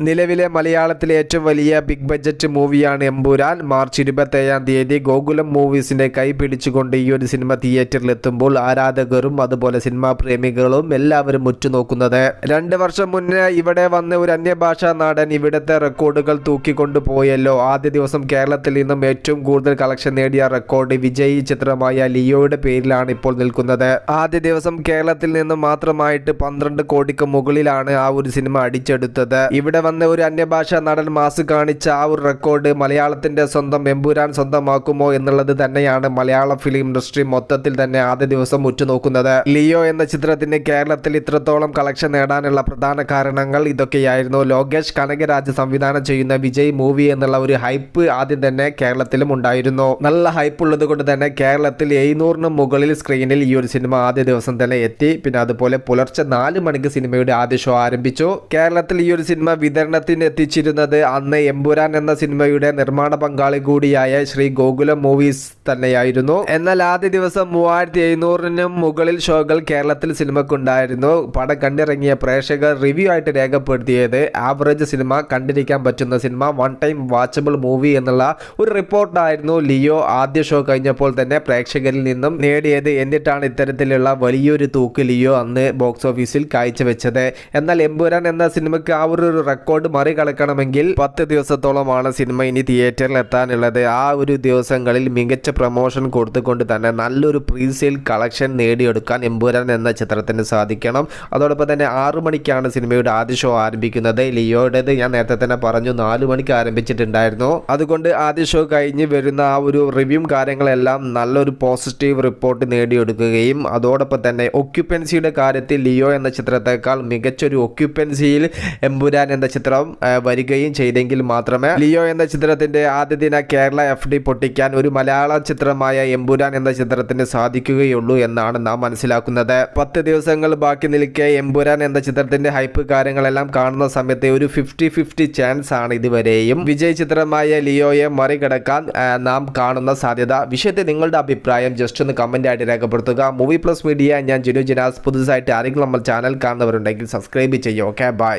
നിലവിലെ മലയാളത്തിലെ ഏറ്റവും വലിയ ബിഗ് ബഡ്ജറ്റ് മൂവിയാണ് എമ്പുരാൻ. മാർച്ച് 27-ാം തീയതി ഗോകുലം മൂവീസിന്റെ കൈ പിടിച്ചുകൊണ്ട് ഈ ഒരു സിനിമ തിയേറ്ററിൽ എത്തുമ്പോൾ ആരാധകരും അതുപോലെ സിനിമാ പ്രേമികളും എല്ലാവരും ഉറ്റുനോക്കുന്നത്. 2 വർഷം മുന്നേ ഇവിടെ വന്ന ഒരു അന്യഭാഷാ നടൻ ഇവിടുത്തെ റെക്കോർഡുകൾ തൂക്കിക്കൊണ്ടു പോയല്ലോ. ആദ്യ ദിവസം കേരളത്തിൽ നിന്നും ഏറ്റവും കൂടുതൽ കളക്ഷൻ നേടിയ റെക്കോർഡ് വിജയ് ചിത്രമായ ലിയോയുടെ പേരിലാണ് ഇപ്പോൾ നിൽക്കുന്നത്. ആദ്യ ദിവസം കേരളത്തിൽ നിന്നും മാത്രമായിട്ട് 12 കോടിക്ക് മുകളിലാണ് ആ ഒരു സിനിമ അടിച്ചെടുത്തത്. ഇവിടെ വന്ന ഒരു അന്യഭാഷാ നടൻ മാസ് കാണിച്ച ആ ഒരു റെക്കോർഡ് മലയാളത്തിന്റെ സ്വന്തം എമ്പുരാൻ സ്വന്തമാക്കുമോ എന്നുള്ളത് തന്നെയാണ് മലയാള ഫിലിം ഇൻഡസ്ട്രി മൊത്തത്തിൽ തന്നെ ആദ്യ ദിവസം ഉറ്റുനോക്കുന്നത്. ലിയോ എന്ന ചിത്രത്തിന് കേരളത്തിൽ ഇത്രത്തോളം കളക്ഷൻ നേടാനുള്ള പ്രധാന കാരണങ്ങൾ ഇതൊക്കെയായിരുന്നു. ലോകേഷ് കനകരാജ് സംവിധാനം ചെയ്യുന്ന വിജയ് മൂവി എന്നുള്ള ഒരു ഹൈപ്പ് ആദ്യം തന്നെ കേരളത്തിലും ഉണ്ടായിരുന്നു. നല്ല ഹൈപ്പ് ഉള്ളത് കൊണ്ട് തന്നെ കേരളത്തിൽ 700-ന് മുകളിൽ സ്ക്രീനിൽ ഈ ഒരു സിനിമ ആദ്യ ദിവസം തന്നെ എത്തി. പിന്നെ അതുപോലെ പുലർച്ചെ 4 മണിക്ക് സിനിമയുടെ ആദ്യ ഷോ ആരംഭിച്ചു. കേരളത്തിൽ ഈ ഒരു സിനിമ വിതരണത്തിന് എത്തിച്ചിരുന്നത് അന്ന് എമ്പുരാൻ എന്ന സിനിമയുടെ നിർമ്മാണ പങ്കാളി കൂടിയായ ശ്രീ ഗോകുലം മൂവീസ് തന്നെയായിരുന്നു. എന്നാൽ ആദ്യ ദിവസം 3700-നും മുകളിൽ ഷോകൾ കേരളത്തിൽ സിനിമക്കുണ്ടായിരുന്നു. പടം കണ്ടിറങ്ങിയ പ്രേക്ഷകർ റിവ്യൂ ആയിട്ട് രേഖപ്പെടുത്തിയത് ആവറേജ് സിനിമ, കണ്ടിരിക്കാൻ പറ്റുന്ന cinema, one time watchable movie എന്നുള്ള ഒരു റിപ്പോർട്ടായിരുന്നു ലിയോ ആദ്യ ഷോ കഴിഞ്ഞപ്പോൾ തന്നെ പ്രേക്ഷകരിൽ നിന്നും നേടിയത്. എന്നിട്ടാണ് ഇത്തരത്തിലുള്ള വലിയൊരു തൂക്ക് ലിയോ അന്ന് ബോക്സ് ഓഫീസിൽ കാഴ്ചവെച്ചത്. എന്നാൽ എമ്പുരാൻ എന്ന സിനിമയ്ക്ക് ആ ഒരു റെക്കോർഡ് മറികടക്കണമെങ്കിൽ 10 ദിവസത്തോളമാണ് സിനിമ ഇനി തിയേറ്ററിൽ എത്താനുള്ളത്. ആ ഒരു ദിവസങ്ങളിൽ മികച്ച പ്രൊമോഷൻ കൊടുത്തുകൊണ്ട് തന്നെ നല്ലൊരു പ്രീസെയിൽ കളക്ഷൻ നേടിയെടുക്കാൻ എമ്പുരാൻ എന്ന ചിത്രത്തിന് സാധിക്കണം. അതോടൊപ്പം തന്നെ 6 മണിക്കാണ് സിനിമയുടെ ആദ്യ ഷോ ആരംഭിക്കുന്നത്. ലിയോയുടേത് ഞാൻ നേരത്തെ തന്നെ പറഞ്ഞു 4 മണിക്ക് ആരംഭിച്ചിട്ടുണ്ടായിരുന്നു. അതുകൊണ്ട് ആദ്യ ഷോ കഴിഞ്ഞ് വരുന്ന ആ ഒരു റിവ്യൂ കാര്യങ്ങളെല്ലാം നല്ലൊരു പോസിറ്റീവ് റിപ്പോർട്ട് നേടിയെടുക്കുകയും അതോടൊപ്പം തന്നെ ഒക്യുപ്പൻസിയുടെ കാര്യത്തിൽ ലിയോ എന്ന ചിത്രത്തെക്കാൾ മികച്ചൊരു ഒക്യുപ്പൻസിയിൽ എമ്പുരാൻ എന്ന ചിത്രം വരികയും ചെയ്തെങ്കിൽ മാത്രമേ ലിയോ എന്ന ചിത്രത്തിന്റെ ആദ്യ ദിന കേരള FD പൊട്ടിക്കാൻ ഒരു മലയാള ചിത്രമായ എമ്പുരാൻ എന്ന ചിത്രത്തിന് സാധിക്കുകയുള്ളൂ എന്നാണ് നാം മനസ്സിലാക്കുന്നത്. 10 ദിവസങ്ങൾ ബാക്കി നിൽക്കെ എമ്പുരാൻ എന്ന ചിത്രത്തിന്റെ ഹൈപ്പ് കാര്യങ്ങളെല്ലാം കാണുന്ന സമയത്ത് ഒരു 50-50 ചാൻസ് ആണ് ഇതുവരെയും വിജയ് ചിത്രമായ ലിയോയെ മറികടക്കാൻ നാം കാണുന്ന സാധ്യത. വിഷയത്തിൽ നിങ്ങളുടെ അഭിപ്രായം ജസ്റ്റ് ഒന്ന് കമന്റ് ആയിട്ട് രേഖപ്പെടുത്തുക. മൂവി പ്ലസ് മീഡിയ, ഞാൻ ജിനു ജിനാസ്. പുതുതായിട്ട് ആരെങ്കിലും നമ്മൾ ചാനൽ കാണുന്നവരുണ്ടെങ്കിൽ സബ്സ്ക്രൈബ് ചെയ്യും. Okay, by.